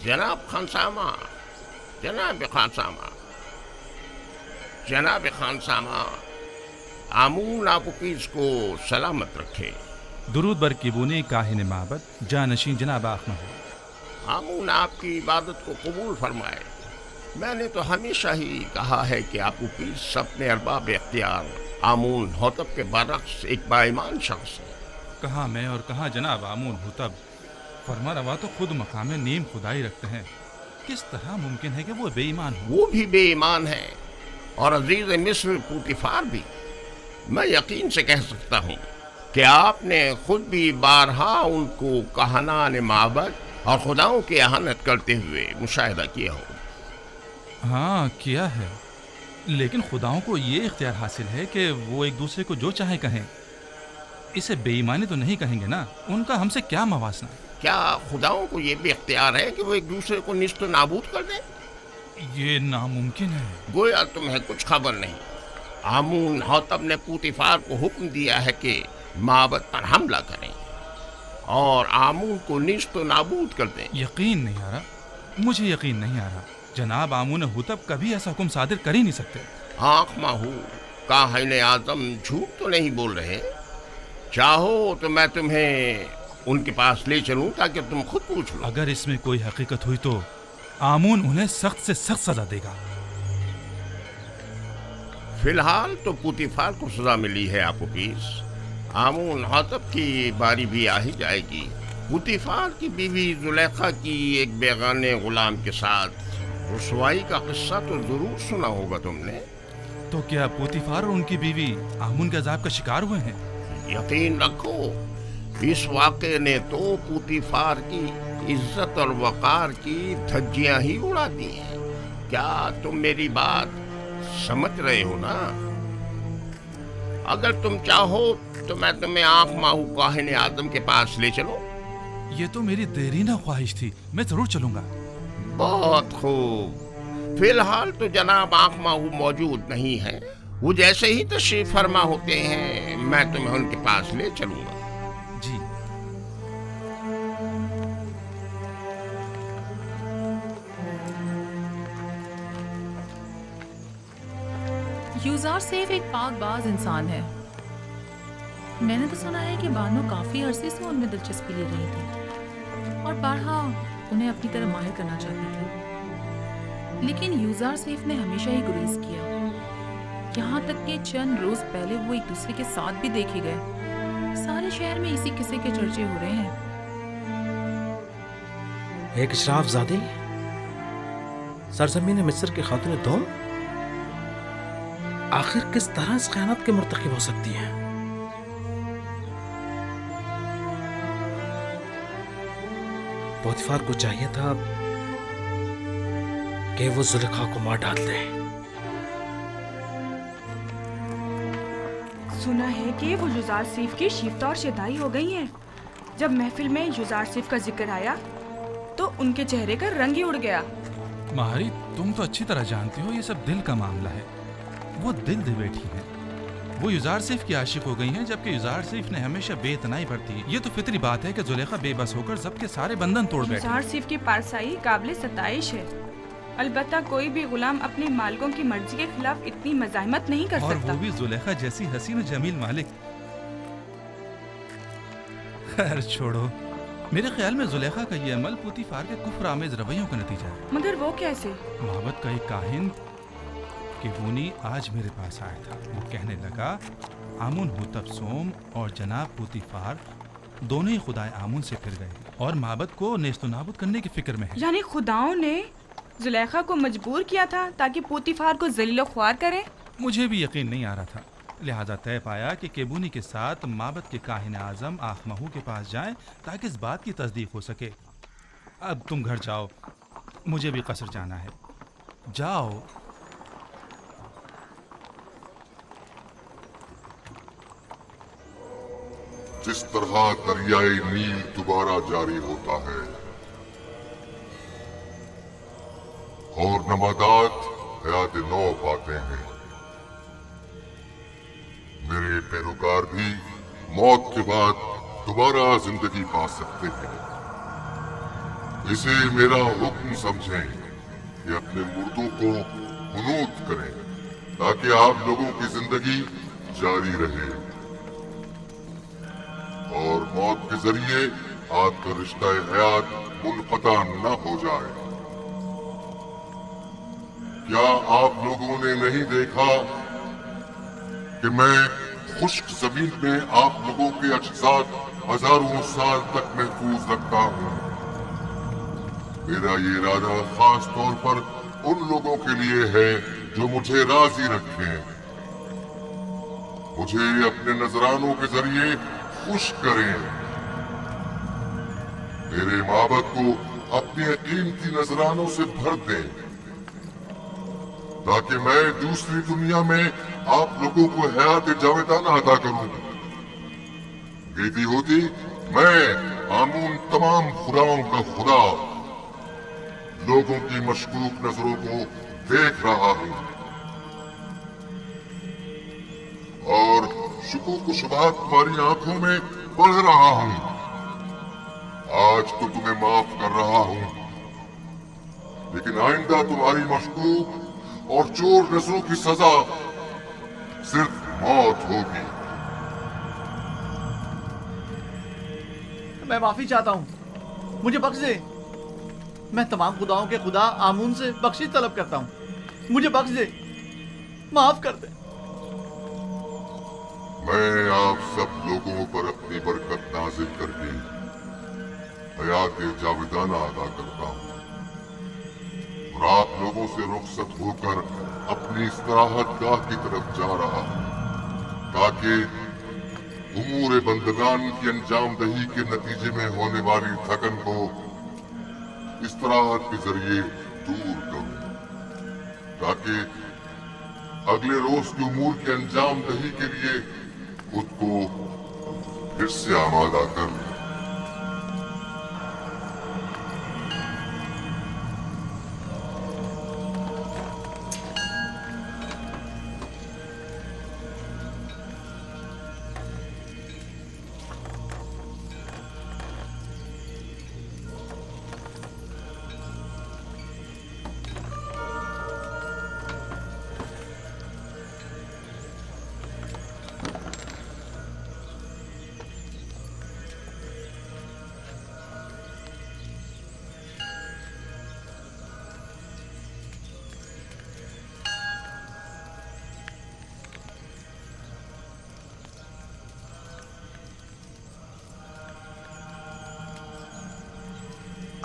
जनाब खानसामा, जनाब खानसामा, जनाब खानसामा, आमून आपुकीज को सलामत रखे। दुरूद बर किबूनी काहिन माबद जानशीं जनाब आखमहू। आमून आपकी इबादत को कबूल फरमाए। मैंने तो हमेशा ही कहा है कि आपुकीज अपने अरबाब इख्तियार आमून होतब के बरक्स एक बाईमान शख्स है। कहाँ मैं और कहाँ जनाब आमून हुतब, फरमा रवा तो खुद मकाम नीम खुदाई रखते हैं। किस तरह मुमकिन है कि वो बेईमान हो? वो भी बेईमान है और अजीज मिस्र पूतिफार भी। मैं यकीन से कह सकता हूँ कि आपने खुद भी बारहा उनको कहानान माबद और खुदाओं की अहानत करते हुए मुशाहिदा किया हो। हाँ किया है, लेकिन खुदाओं को ये इख्तियार हासिल है कि वो एक दूसरे को जो चाहे कहें। इसे बेईमानी तो नहीं कहेंगे ना? उनका हमसे क्या मवासना? क्या खुदाओं को ये भी इख्तियार है कि वो एक दूसरे को निस्त नाबूद कर दें? ये नामुमकिन है। गोया तुम्हें कुछ खबर नहीं। आमून होतब ने पूतिफार को हुक्म दिया है कि माबद पर हमला करें और आमून को निस्त नाबूद कर दें। यकीन नहीं आ रहा, मुझे यकीन नहीं आ रहा। जनाब आमून हुतब कभी ऐसा हुक्म सादिर कर ही नहीं सकते। आँख माहू काहिन आजम झूठ तो नहीं बोल रहे। चाहो तो मैं तुम्हें उनके पास ले चलूं ताकि तुम खुद पूछ लो। अगर इसमें कोई हकीकत हुई तो आमून उन्हें सख्त से सख्त सजा देगा। फिलहाल तो पूतिफार को सजा मिली है आपुकीस। आमून होतब की बारी भी आ ही जाएगी। पूतिफार की बीवी जुलेखा की एक बेगाने गुलाम के साथ रुसवाई का किस्सा तो जरूर सुना होगा तुमने। तो क्या पूतिफार और उनकी बीवी आमून के अजाब का शिकार हुए हैं? यकीन रखो, इस वाक़े ने तो पूतिफार की इज्जत और वक़ार की धज्जियां ही उड़ा दी हैं। क्या तुम मेरी बात समझ रहे हो ना? अगर तुम चाहो तो मैं तुम्हें आँख माहू काहिन आदम के पास ले चलो। ये तो मेरी देरीना ख्वाहिश थी, मैं जरूर चलूंगा। बहुत खूब। फिलहाल तो जनाब आँख माहू मौजूद नहीं है। वो जैसे ही तशरीफ फरमा होते हैं मैं तुम्हें उनके पास ले चलूंगा। जी। यूज़ार सैफ एक पाकबाज इंसान है। मैंने तो सुना है कि बानो काफी अरसे से उनमें दिलचस्पी ले रही थी और बारहा उन्हें अपनी तरह माहिर करना चाहती थी, लेकिन यूज़ार सैफ ने हमेशा ही गुरेज किया। यहाँ तक कि चंद रोज पहले वो एक दूसरे के साथ भी देखे गए। सारे शहर में इसी किस्से के चर्चे हो रहे हैं। एक इशराफजादी सरजमीन मिस्र की खातून दोम आखिर किस तरह इस खयानत के मुर्तकिब हो सकती है? पोतीफार को चाहिए था कि वो जुलेखा को मार डाल दे। सुना है कि वो युजार सैफ की शिफ्ता और शदाई हो गई हैं। जब महफिल में युजार सैफ का जिक्र आया तो उनके चेहरे का रंग ही उड़ गया। माहरी, तुम तो अच्छी तरह जानती हो ये सब दिल का मामला है। वो दिल दे बैठी है। वो युजार सैफ की आशिक हो गई हैं, जबकि युजार सैफ ने हमेशा बेइतनाई बरती है। ये तो फितरी बात है कि जुलेखा बेबस होकर जब के सारे बंधन तोड़ बैठी। युजार सैफ की पारसाई काबिल सताइश है। अलबत्ता कोई भी गुलाम अपने मालिकों की मर्जी के खिलाफ इतनी मज़ाहमत नहीं कर और सकता। वो भी जुलेखा जैसी हसीन और जमील मालिक। खैर छोड़ो, मेरे ख्याल में जुलेखा का ये अमल पूतीफार के कुफ्र आमेज रवैयों का नतीजा है। मगर वो कैसे? मोहब्बत का एक काहिन किबूनी आज मेरे पास आया था। वो कहने लगा आमुन हुतब सोम और जनाब पूतीफार दोनों ही खुदाए आमुन से फिर गए और माबद को नेस्तो नाबूद करने की फिक्र में है। यानी खुदाओं ने जुलेखा को मजबूर किया था ताकि पूतीफार को जलील ख्वार करें। मुझे भी यकीन नहीं आ रहा था, लिहाजा तय पाया कि केबूनी के साथ माबद के काहिन आजम आखमहू के पास जाएं ताकि इस बात की तस्दीक हो सके। अब तुम घर जाओ, मुझे भी कसर जाना है। जाओ। जिस तरह दरियाए नील दोबारा जारी होता है और नबातात हयात नौ पाते हैं, मेरे पैरोकार भी मौत के बाद दोबारा जिंदगी पा सकते हैं। इसे मेरा हुक्म समझें कि अपने मुर्दों को हुनूत करें ताकि आप लोगों की जिंदगी जारी रहे और मौत के जरिए आपका रिश्ता हयात मुनक़ता न हो जाए। क्या आप लोगों ने नहीं देखा कि मैं खुश्क जमीन में आप लोगों के अज्जात हजारों साल तक महफूज रखता हूँ। मेरा ये इरादा खास तौर पर उन लोगों के लिए है जो मुझे राजी रखें। मुझे अपने नजरानों के जरिए खुश करें। मेरे माबद को अपने कीमती नजरानों से भर दें ताकि मैं दूसरी दुनिया में आप लोगों को हयात जावेदाना अता करूं। कहती होती मैं आमून तमाम खुदाओं का खुदा लोगों की मशकूक नजरों को देख रहा हूं और शुकूक शुबहात तुम्हारी आंखों में बढ़ रहा हूं। आज तो तुम्हें माफ कर रहा हूं लेकिन आइंदा तुम्हारी मशकूक और चोर नजरों की सजा सिर्फ मौत होगी। मैं माफी चाहता हूँ, मुझे बख्श दे। मैं तमाम खुदाओं के खुदा आमून से बख्शिश तलब करता हूँ, मुझे बख्श दे, माफ कर दे। मैं आप सब लोगों पर अपनी बरकत नाजिल करके हयात जावेदाना अदा करता हूँ और आप लोगों से रुखसत होकर अपनी इस्तराहत गाह की तरफ जा रहा हूँ ताकि उमूर बंदगान की अंजाम दही के नतीजे में होने वाली थकन को इस्तराहत के जरिए दूर करूं ताकि अगले रोज के उमूर के अंजाम दही के लिए खुद को फिर से आमादा कर लूं।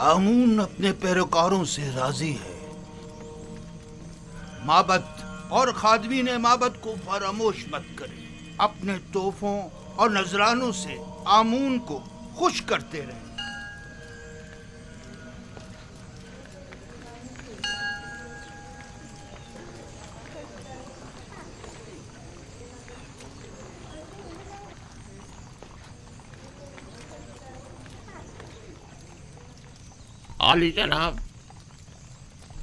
आमून अपने पैरोकारों से राजी है। माबद और खादमीन माबद को फरामोश मत करें। अपने तोहफों और नजरानों से आमून को खुश करते रहें। आली जनाब,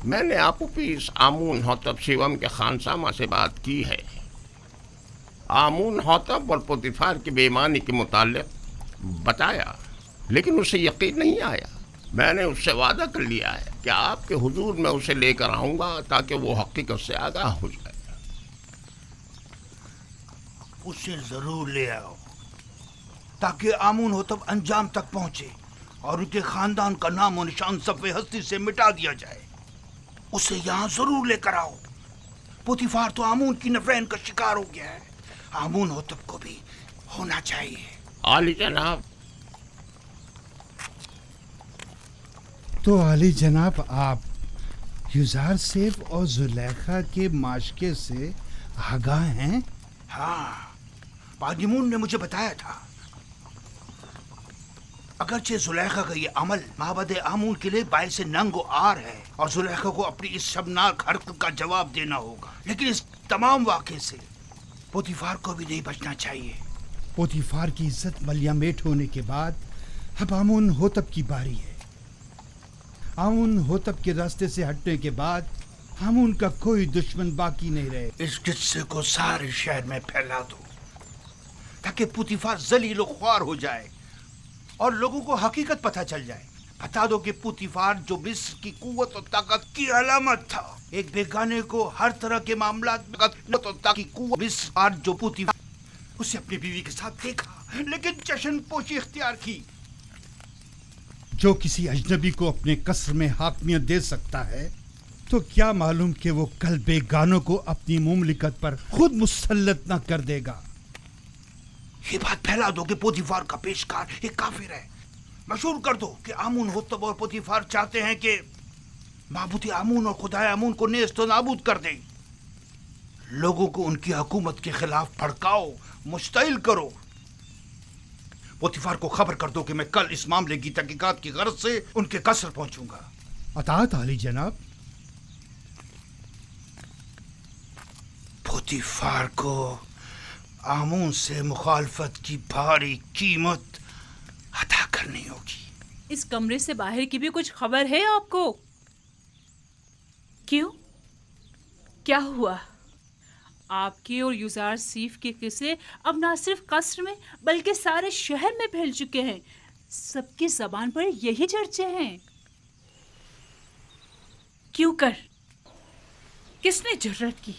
मैंने आपूपीस आमून होतब शिवम के खानसामा से बात की है। आमून होतब और पुतिफार की बेईमानी के मुताल्लिक बताया लेकिन उसे यकीन नहीं आया। मैंने उससे वादा कर लिया है कि आपके हुजूर में उसे लेकर आऊँगा ताकि वो हकीकत से आगाह हो जाए। उसे जरूर ले आओ ताकि आमून होतब अंजाम तक पहुंचे और उनके खानदान का नाम और निशान सफ़े हस्ती से मिटा दिया जाए। उसे यहाँ जरूर लेकर आओ। पुतिफार तो आमून की नफरत का शिकार हो गया है, आमून होतब को भी होना चाहिए। आली जनाब। तो आली जनाब, आप युजार सेफ और जुलेखा के माशके से आगाह हैं? हाँ, पादिमून ने मुझे बताया था। अगरचे जुलेखा का ये अमल माबद आमून के लिए बाइस नंग आर है और जुलेखा को अपनी इस शर्मनाक हरकत का जवाब देना होगा, लेकिन इस तमाम वाक़े से पुतिफार को भी नहीं बचना चाहिए। पुतिफार की इज्जत मलियामेट होने के बाद अब आमून होतब की बारी है। आमून होतब के रास्ते से हटने के बाद आमून का कोई दुश्मन बाकी नहीं रहे। इस किस्से को सारे शहर में फैला दो ताकि पुतिफार जलील ख्वार हो जाए और लोगों को हकीकत पता चल जाए। बता दो कि पुतीफार जो मिस्र की कुव्वत और ताकत की अलामत था, एक बेगाने को हर तरह के मामलात में ताकत की कुव्वत, मिस्र जो पुतीफार उसे अपनी बीवी के साथ देखा लेकिन जश्न पोशी इख्तियार की। जो किसी अजनबी को अपने कसर में हाकमियत दे सकता है तो क्या मालूम कि वो कल बेगानों को अपनी मुमलिकत पर खुद मुसल्लत न कर देगा। ये बात फैला दो कि पोतीफार का पेशकार एक काफिर है। मशहूर कर दो कि आमून होतब और पोतीफार चाहते हैं कि माबूद आमून और खुदाए आमून को नेस्त नाबूद कर दें। लोगों को उनकी हुकूमत के खिलाफ भड़काओ, मुश्तइल करो। पोतीफार को खबर कर दो कि मैं कल इस मामले की तहकीकात की गर्ज से उनके कसर पहुंचूंगा। अतात आली जनाब। पोतीफार को आमून से मुखालफत की भारी कीमत अदा करनी होगी। इस कमरे से बाहर की भी कुछ खबर है आपको? क्यों, क्या हुआ? आपके और युजार सीफ के किस्से अब ना सिर्फ कसर में बल्कि सारे शहर में फैल चुके हैं। सबकी जबान पर यही चर्चे हैं। क्यों कर? किसने जुर्रत की?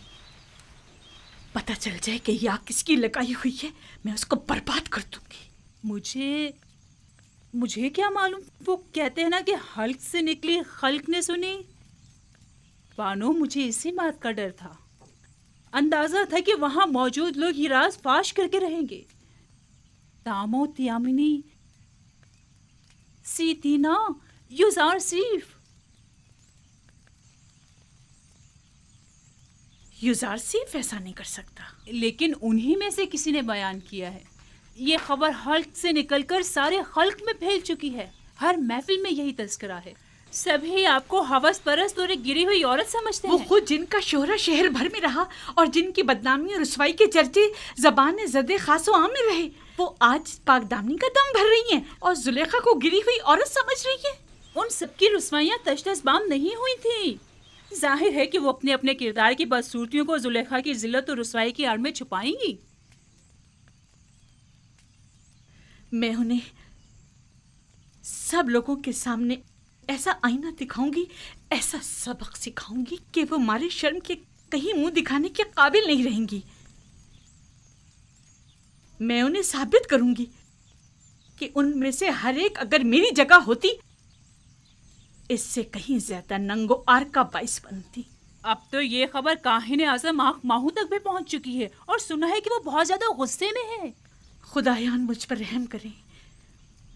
पता चल जाए कि ये आग किसकी लगाई हुई है, मैं उसको बर्बाद कर दूंगी। मुझे क्या मालूम? वो कहते हैं ना कि हल्क से निकली खल्क ने सुनी। बानो, मुझे इसी बात का डर था। अंदाजा था कि वहां मौजूद लोग ये राज फाश करके रहेंगे। तामो तियामिनी सीतीना युजार सीफ। युजार सीफ ऐसा नहीं कर सकता। लेकिन उन्हीं में से किसी ने बयान किया है। ये खबर हल्क से निकलकर सारे खल्क में फैल चुकी है। हर महफिल में यही तस्करा है। सभी आपको हवस परस्त और एक गिरी हुई औरत समझते हैं। वो खुद जिनका शोहरा शहर भर में रहा और जिनकी बदनामी और रुसवाई के चर्चे ज़बान ज़दे खासो आम में रहे, वो आज पाकदामनी का दम भर रही हैं और जुलेखा को गिरी हुई औरत समझ रही है। उन सबकी रुसवाइयाँ तशतशबाम नहीं हुई थी। जाहिर है कि वो अपने अपने किरदार की बदसूरतियों को जुलेखा की जिल्लत और रुसवाई की आड़ में छुपाएंगी। मैं उन्हें सब लोगों के सामने ऐसा आईना दिखाऊंगी, ऐसा सबक सिखाऊंगी कि वो मारे शर्म के कहीं मुंह दिखाने के काबिल नहीं रहेंगी। मैं उन्हें साबित करूंगी कि उनमें से हर एक अगर मेरी जगह होती इससे कहीं ज्यादा नंगो आर का बाइस बनती। अब तो ये खबर काहिन आज़म आँख माहू तक भी पहुंच चुकी है और सुना है कि वो बहुत ज्यादा गुस्से में है। खुदायान मुझ पर रहम करें।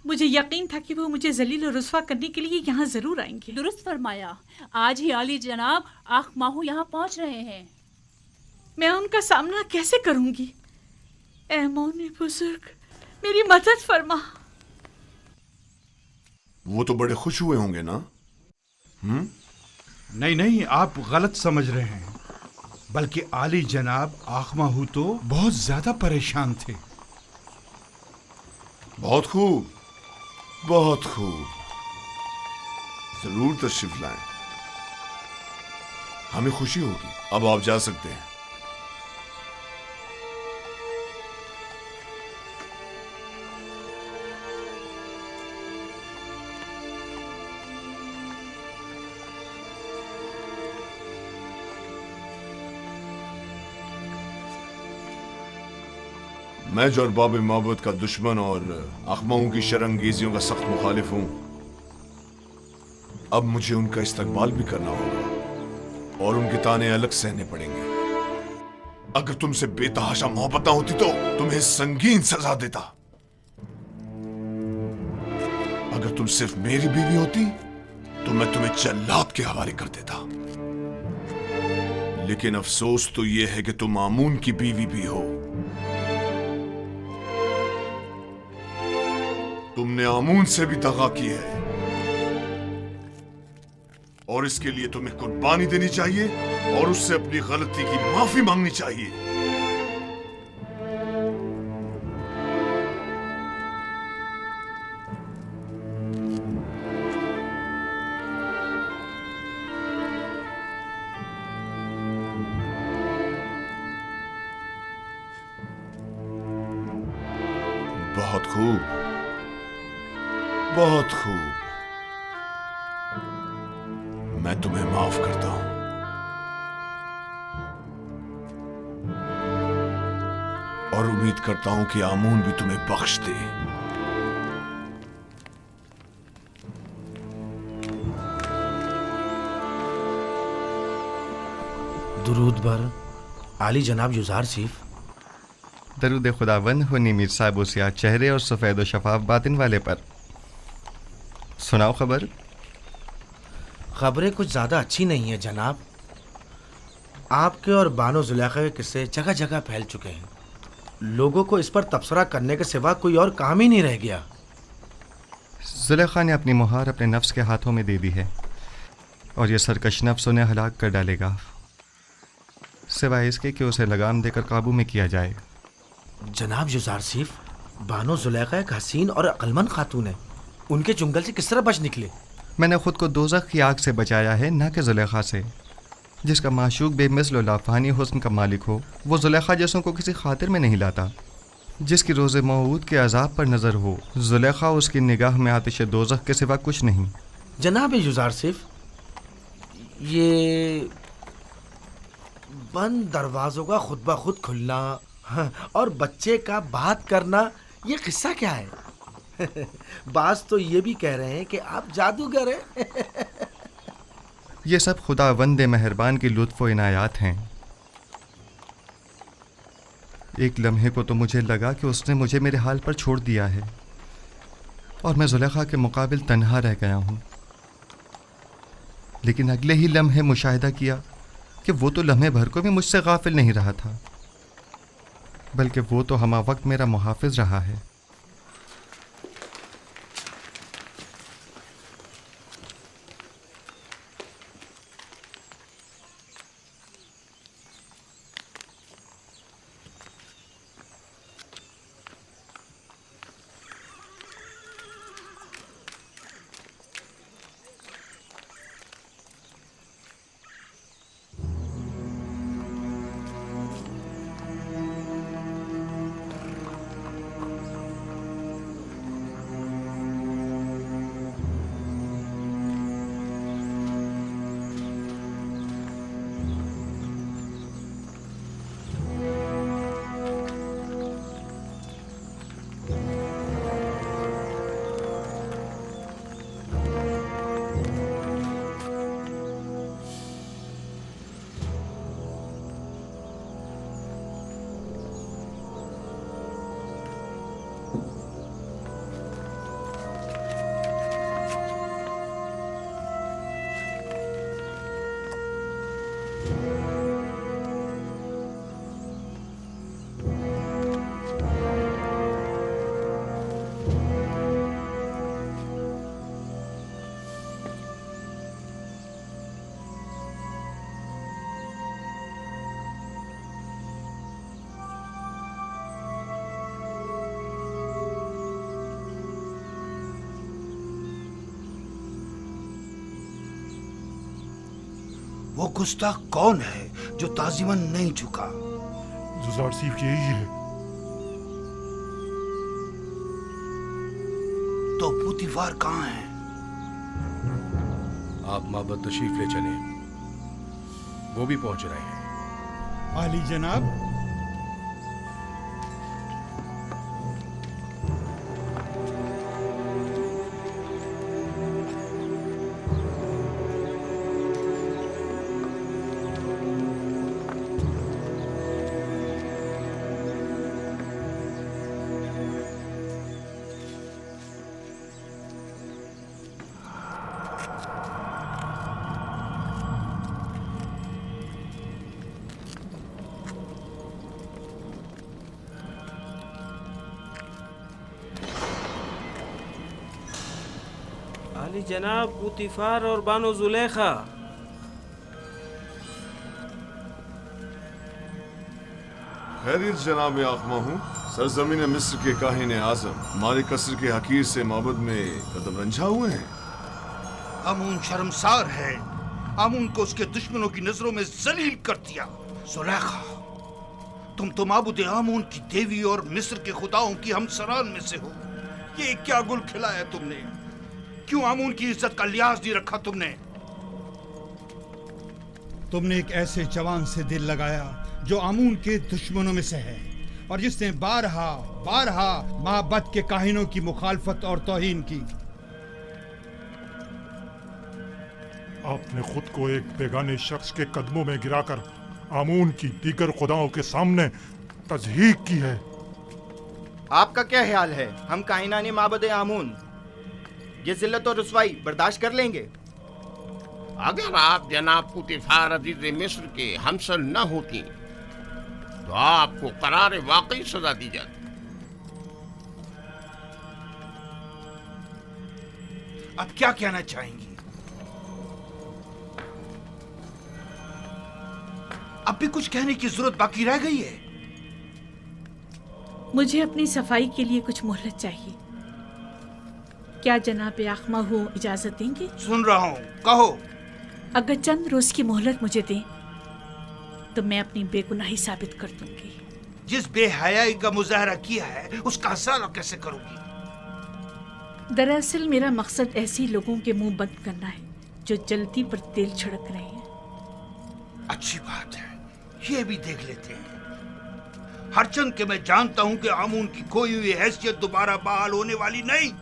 मुझे यकीन था कि वो मुझे जलील और रुस्वा करने के लिए यहाँ जरूर आएंगे। दुरुस्त फरमाया। आज ही आली जनाब आँख माहू यहाँ पहुँच रहे हैं। मैं उनका सामना कैसे करूंगी? ऐ मौने बुजुर्ग, मेरी मदद फरमा। वो तो बड़े खुश हुए होंगे ना? नहीं नहीं, आप गलत समझ रहे हैं। बल्कि आली जनाब आखमाहू तो बहुत ज्यादा परेशान थे। बहुत खूब, बहुत खूब। जरूर तशरीफ लाएं, हमें खुशी होगी। अब आप जा सकते हैं। मैं जो अरबाब माबूद का दुश्मन और अखमाओं की शरंगेजियों का सख्त मुखालिफ हूं, अब मुझे उनका इस्तकबाल भी करना होगा और उनके ताने अलग सहने पड़ेंगे। अगर तुमसे बेतहाशा मोहब्बत होती तो तुम्हें संगीन सजा देता। अगर तुम सिर्फ मेरी बीवी होती तो मैं तुम्हें जल्लाद के हवाले कर देता। लेकिन अफसोस तो यह है कि तुम आमून की बीवी भी हो। तुमने आमून से भी दगा की है और इसके लिए तुम्हें कुर्बानी देनी चाहिए और उससे अपनी गलती की माफी मांगनी चाहिए। बहुत खूब, बहुत खूब। मैं तुम्हें माफ करता हूं। और उम्मीद करता हूं कि आमून भी तुम्हें बख्श दे। दुरूद बर आली जनाब युजार सीफ। दरूद खुदावंद हो मीर साहब सियाह चेहरे और सफ़ेद व शफाफ बातिन वाले पर। सुनाओ खबर। खबरें कुछ ज़्यादा अच्छी नहीं है जनाब। आपके और बानो जुलेखा के किस्से जगह जगह फैल चुके हैं। लोगों को इस पर तबसरा करने के सिवा कोई और काम ही नहीं रह गया। जुलेखा ने अपनी मुहार अपने नफ्स के हाथों में दे दी है और ये सरकश नफ्स उन्हें हलाक कर डालेगा, सिवाय इसके कि उसे लगाम देकर काबू में किया जाए। जनाब युजार सीफ, बानो जुलेखा एक हसीन और अक्लमंद खातून है। उनके चुंगल से किस तरह बच निकले? मैंने खुद को दोज़ख की आग से बचाया है, ना कि जुलेखा से। जिसका माशूक बेमिसल लाफानी हुस्न का मालिक हो, वो जुलेखा जैसों को किसी खातिर में नहीं लाता। जिसकी रोज़े मऊद के अजाब पर नज़र हो, जुलेखा उसकी निगाह में आतिश दोज़ख के सिवा कुछ नहीं। जनाब युजार सीफ, ये बंद दरवाज़ों का खुद ब खुद खुलना और बच्चे का बात करना, ये किस्सा क्या है? बास तो ये भी कह रहे हैं कि आप जादूगर हैं। ये सब खुदावंद मेहरबान की लुत्फ़ व इनायात हैं। एक लम्हे को तो मुझे लगा कि उसने मुझे मेरे हाल पर छोड़ दिया है और मैं जुलेखा के मुकाबिल तन्हा रह गया हूँ। लेकिन अगले ही लम्हे मुशाहिदा किया कि वो तो लम्हे भर को भी मुझसे गाफिल नहीं रहा था, बल्कि वो तो हमा वक्त मेरा मुहाफिज रहा है। वो गुस्ताख कौन है जो ताजिमन नहीं झुका? जुजार सीफ यही है। तो पुतिफार कहाँ है? आप माबद तशरीफ ले चले, वो भी पहुंच रहे हैं। आली जनाब, आली जनाब, पुतिफार और बानो जुलेखा। खैरियत जनाब आखमा हूँ। सरजमीन मिस्र के काहिन आजम मालिक कसर के हकीर से माबद में कदम रंझा हुए हैं। आमून शर्मसार है। आमून को उसके दुश्मनों की नजरों में जलील कर दिया। जुलेखा, तुम तो माबूद आमून की देवी और मिस्र के खुदाओं की हमसरान में से हो। ये क्या गुल खिलाया तुमने? क्यों आमून की इज्जत का लिहाज नहीं रखा तुमने? तुम ने एक ऐसे जवान से दिल लगाया जो आमून के दुश्मनों में से है और जिसने बारहा बारहा मोहब्बत के काहिनों की मुखालफत और तौहीन की। आपने खुद को एक बेगाने शख्स के कदमों में गिराकर आमून की दीगर खुदाओं के सामने तज़हीक की है। आपका क्या ख्याल है, हम काहिनानी माबद आमून ये जिल्लत और रुसवाई बर्दाश्त कर लेंगे? अगर आप जनाब पुतिफार अजीज मिस्र के हमसर न होती तो आपको करार वाकई सजा दी जाती। अब क्या कहना चाहेंगी? अब भी कुछ कहने की जरूरत बाकी रह गई है? मुझे अपनी सफाई के लिए कुछ मोहलत चाहिए। क्या जनाब आखमा हो इजाजत देंगे? सुन रहा हूं, कहो। अगर चंद रोज की मोहलत मुझे दें तो मैं अपनी बेगुनाही साबित कर दूंगी। जिस बेहयाई का मुजाहरा किया है उसका असर कैसे करूंगी? दरअसल मेरा मकसद ऐसे लोगों के मुंह बंद करना है जो जल्दी पर तेल छिड़क रहे हैं। अच्छी बात है, ये भी देख लेते हैं। हरचंद के मैं जानता हूं कि आमून की खोई हुई हैसियत दोबारा बहाल होने वाली नहीं।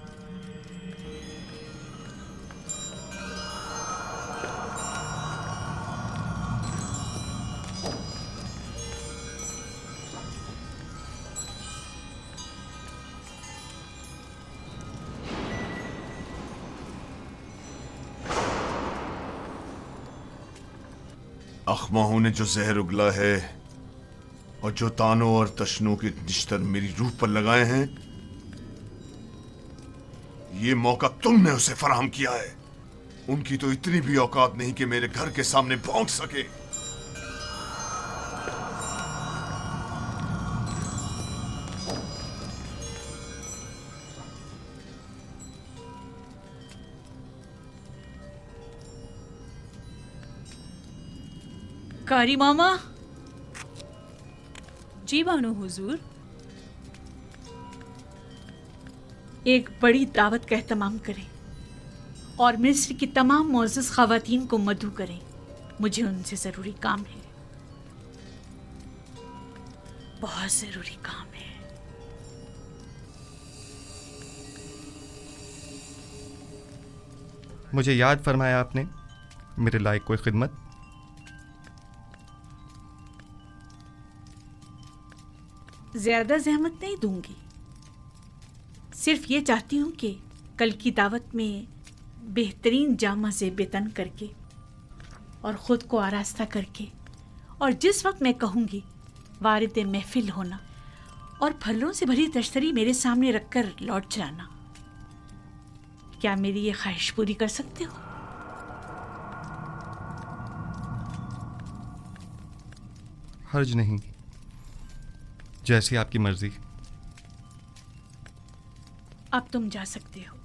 अखमाहों ने जो जहर उगला है और जो तानों और तशनों के निश्तर मेरी रूह पर लगाए हैं, ये मौका तुमने उसे फराहम किया है। उनकी तो इतनी भी औकात नहीं कि मेरे घर के सामने भौंक सके। कारी मामा। जी बानो हुजूर। एक बड़ी दावत का एहतमाम करें और मिस्र की तमाम मोअज़्ज़ज़ ख़वातीन को मदऊ करें। मुझे उनसे ज़रूरी काम है, बहुत ज़रूरी काम है। मुझे याद फरमाया आपने मेरे लायक कोई खिदमत? ज़्यादा ज़हमत नहीं दूंगी, सिर्फ ये चाहती हूँ कि कल की दावत में बेहतरीन जामा से बेतन करके और ख़ुद को आरास्ता करके और जिस वक्त मैं कहूँगी वारिद महफिल होना और फलों से भरी तश्तरी मेरे सामने रखकर लौट जाना। क्या मेरी ये ख्वाहिश पूरी कर सकते हो? हर्ज नहीं, जैसी आपकी मर्जी। अब तुम जा सकते हो।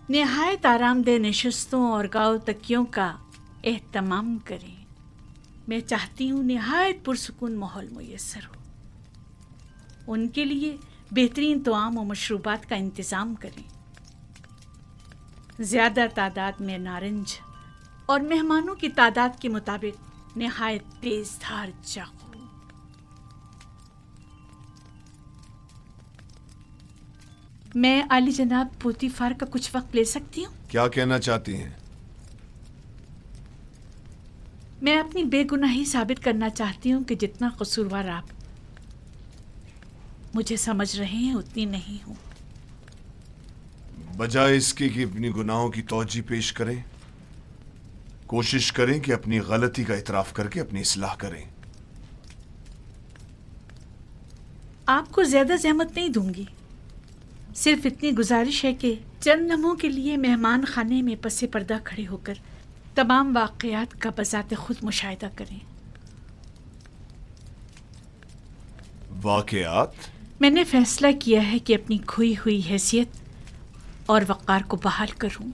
निहायत आरामदेह नशिस्तों और गाँव तकियों का एहतमाम करें। मैं चाहती हूँ निहायत पुरसुकून माहौल मुयस्सर हो। उनके लिए बेहतरीन तोआम और मशरूबात का इंतज़ाम करें। ज़्यादा तादाद में नारंज और मेहमानों की तादाद के मुताबिक निहायत तेज धार चाकू। मैं आली जनाब पोतीफार का कुछ वक्त ले सकती हूँ? क्या कहना चाहती हैं? मैं अपनी बेगुनाही साबित करना चाहती हूँ कि जितना कसूरवार आप मुझे समझ रहे हैं उतनी नहीं हूँ। बजाय इसके कि अपनी गुनाहों की तौजी पेश करें, कोशिश करें कि अपनी गलती का इतराफ करके अपनी इस्लाह करें। आपको ज्यादा ज़हमत नहीं दूंगी, सिर्फ इतनी गुजारिश है कि चंद लम्हों के लिए मेहमान खाने में पसे पर्दा खड़े होकर तमाम वाक़यात का बज़ाते खुद मुशाहिदा करें। वाक़यात? मैंने फैसला किया है कि अपनी खोई हुई हैसियत और वक़ार को बहाल करूं।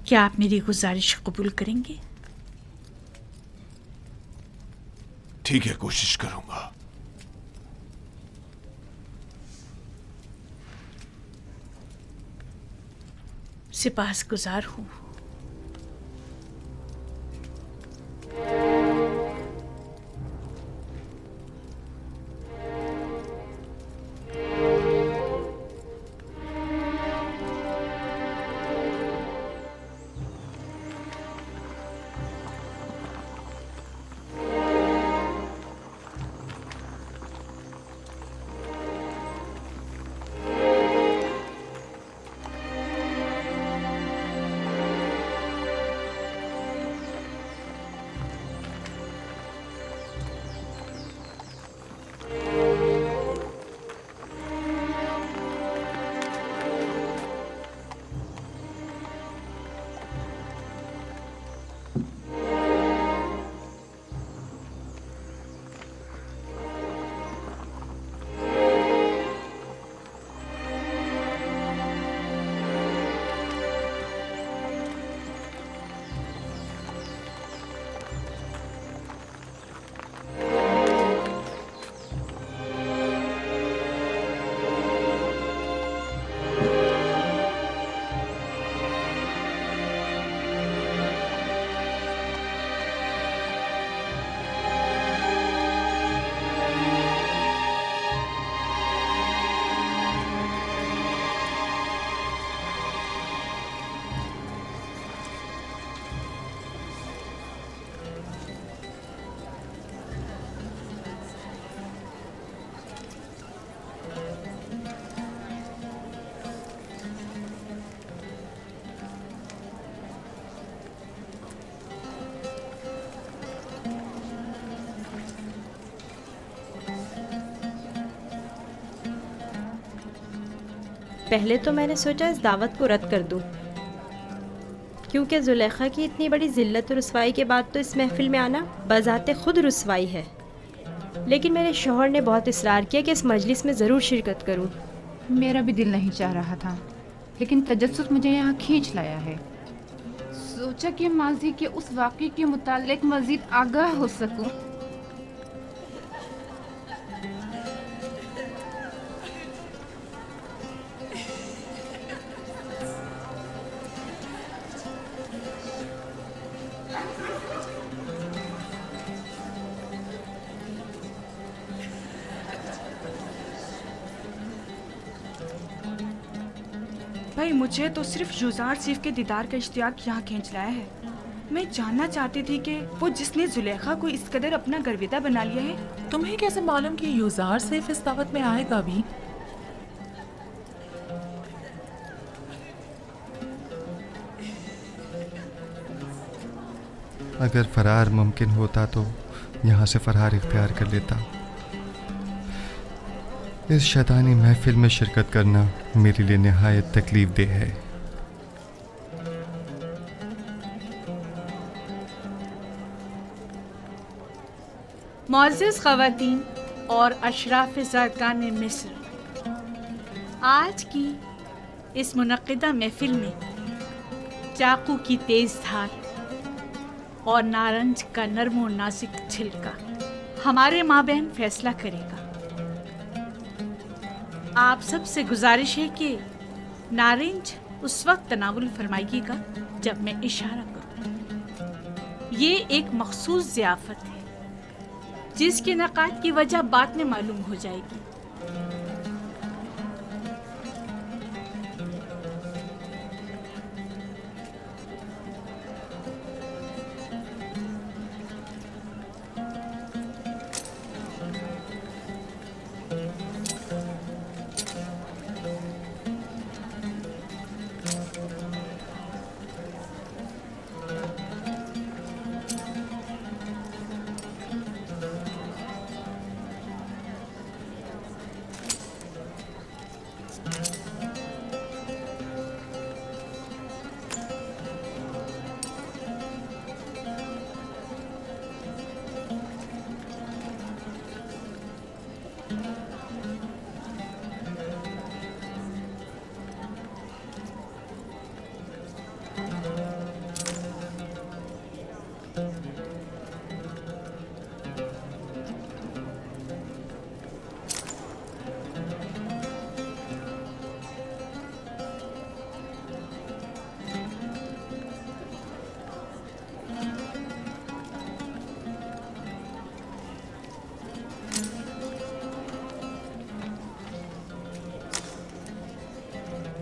क्या आप मेरी गुजारिश कबूल करेंगे? ठीक है, कोशिश करूंगा। सिपासगुजार हूँ। پہلے تو میں نے سوچا اس دعوت کو رد کر دوں، کیونکہ زلیخا کی اتنی بڑی ذلت و رسوائی کے بعد تو اس محفل میں آنا بذات خود رسوائی ہے، لیکن میرے شوہر نے بہت اصرار کیا کہ اس مجلس میں ضرور شرکت کروں۔ میرا بھی دل نہیں چاہ رہا تھا، لیکن تجسس مجھے یہاں کھینچ لایا ہے۔ سوچا کہ ماضی کے اس واقعے کے متعلق مزید آگاہ ہو سکوں۔ بھائی مجھے تو صرف یوزار سیف کے دیدار کا اشتیاق یہاں کھینچ لایا ہے۔ میں جاننا چاہتی تھی کہ وہ جس نے زلیخا کو اس قدر اپنا گرویدہ بنا لیا ہے، تمہیں کیسے معلوم کہ یوزار سیف اس دعوت میں آئے گا بھی؟ اگر فرار ممکن ہوتا تو یہاں سے فرار اختیار کر لیتا۔ اس شیطانی محفل میں شرکت کرنا میرے لیے نہایت تکلیف دہ ہے۔ معزز خواتین اور اشراف زادگان مصر، آج کی اس منعقدہ محفل میں چاقو کی تیز دھار اور نارنج کا نرم و نازک چھلکا ہمارے مابین فیصلہ کرے گا۔ آپ سب سے گزارش ہے کہ نارنج اس وقت تناول فرمائیے گا جب میں اشارہ کروں۔ یہ ایک مخصوص ضیافت ہے جس کے انعقاد کی وجہ بعد میں معلوم ہو جائے گی۔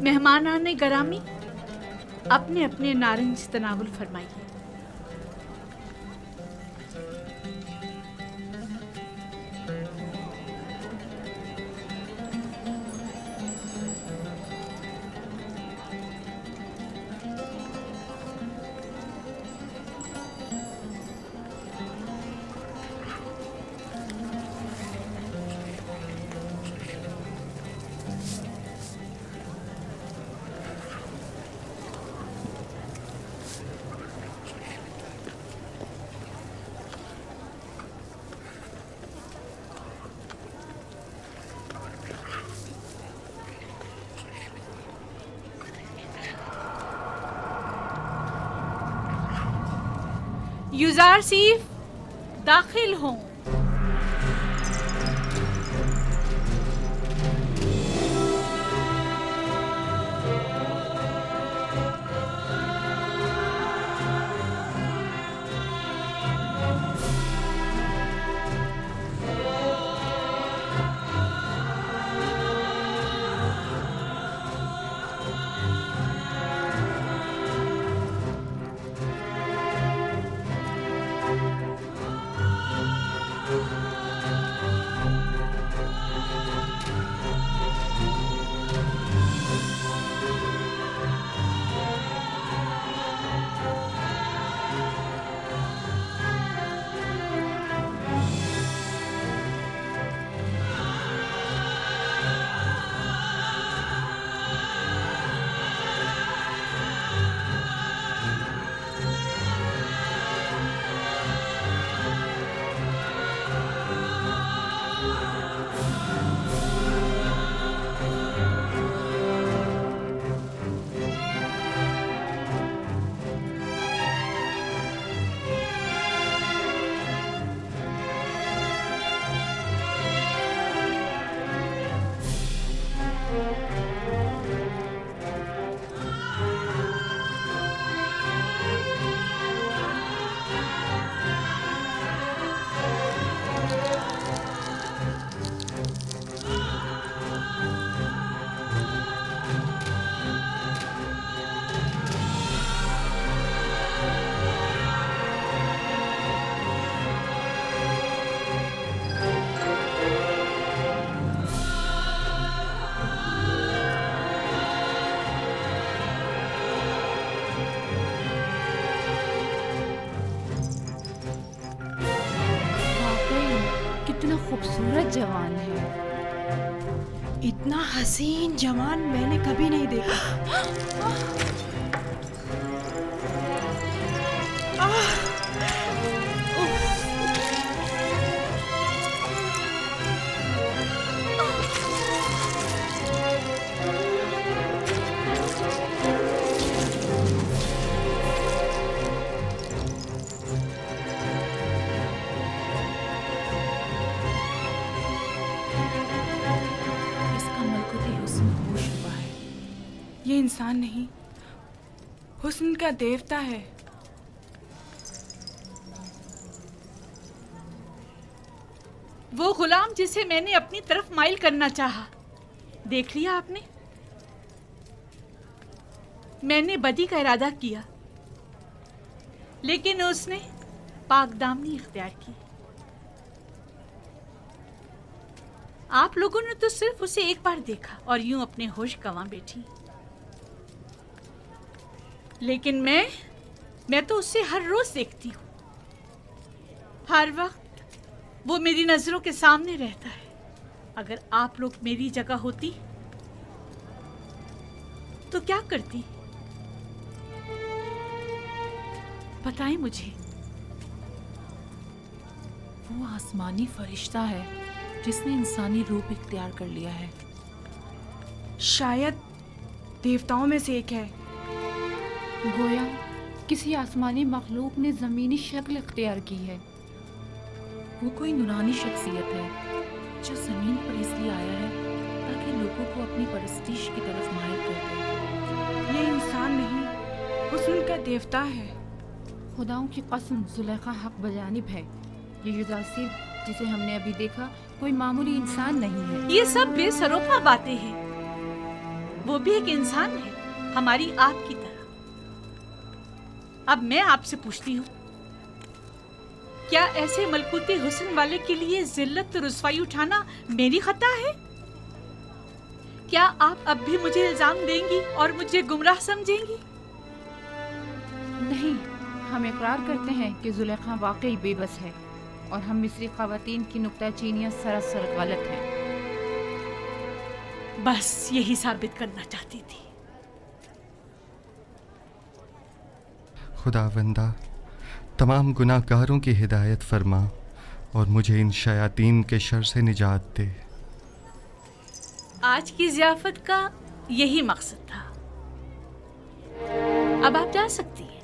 मेहमानाने गरामी, अपने अपने नारंज तनावुल फरमाइए। युजार सीफ दाखिल हों। कितना खूबसूरत जवान है। इतना हसीन जवान मैंने कभी नहीं देखा। ये इंसान नहीं, हुस्न का देवता है। वो गुलाम जिसे मैंने अपनी तरफ माइल करना चाहा, देख लिया आपने? मैंने बदी का इरादा किया, लेकिन उसने पाकदामनी इख्तियार की। आप लोगों ने तो सिर्फ उसे एक बार देखा और यूं अपने होश गंवा बैठी, लेकिन मैं तो उसे हर रोज देखती हूँ। हर वक्त वो मेरी नजरों के सामने रहता है। अगर आप लोग मेरी जगह होती तो क्या करती? बताएं मुझे। वो आसमानी फरिश्ता है जिसने इंसानी रूप इख्तियार कर लिया है। शायद देवताओं में से एक है। गोया किसी आसमानी मखलूक ने ज़मीनी शक्ल इख्तियार की है। वो कोई नूरानी शख्सियत है जो ज़मीन पर इसलिए आया है ताकि लोगों को अपनी परस्तिश की तरफ माहिर कर दे। ये इंसान नहीं, हुस्न का देवता है। खुदाओं की कसम, जुलेखा हक बजानिब है। ये युदासिर जिसे हमने अभी देखा कोई मामूली इंसान नहीं है। ये सब बेसरोपा बातें हैं। वो भी एक इंसान है, हमारी आपकी तरह। अब मैं आपसे पूछती हूँ, क्या ऐसे मलकूती हुस्न वाले के लिए जिल्लत और रुसवाई उठाना मेरी खता है? क्या आप अब भी मुझे इल्जाम देंगी और मुझे गुमराह समझेंगी? नहीं, हम इकरार करते हैं कि जुलेखा वाकई बेबस है और हम मिस्री ख़वातीन की नुक्ताचीनियाँ सरासर गलत हैं। बस यही साबित करना चाहती थी। खुदावंदा, तमाम गुनाहगारों की हिदायत फरमा और मुझे इन शयातीन के शर से निजात दे। आज की ज़ियाफ़त का यही मकसद था। अब आप जा सकती हैं।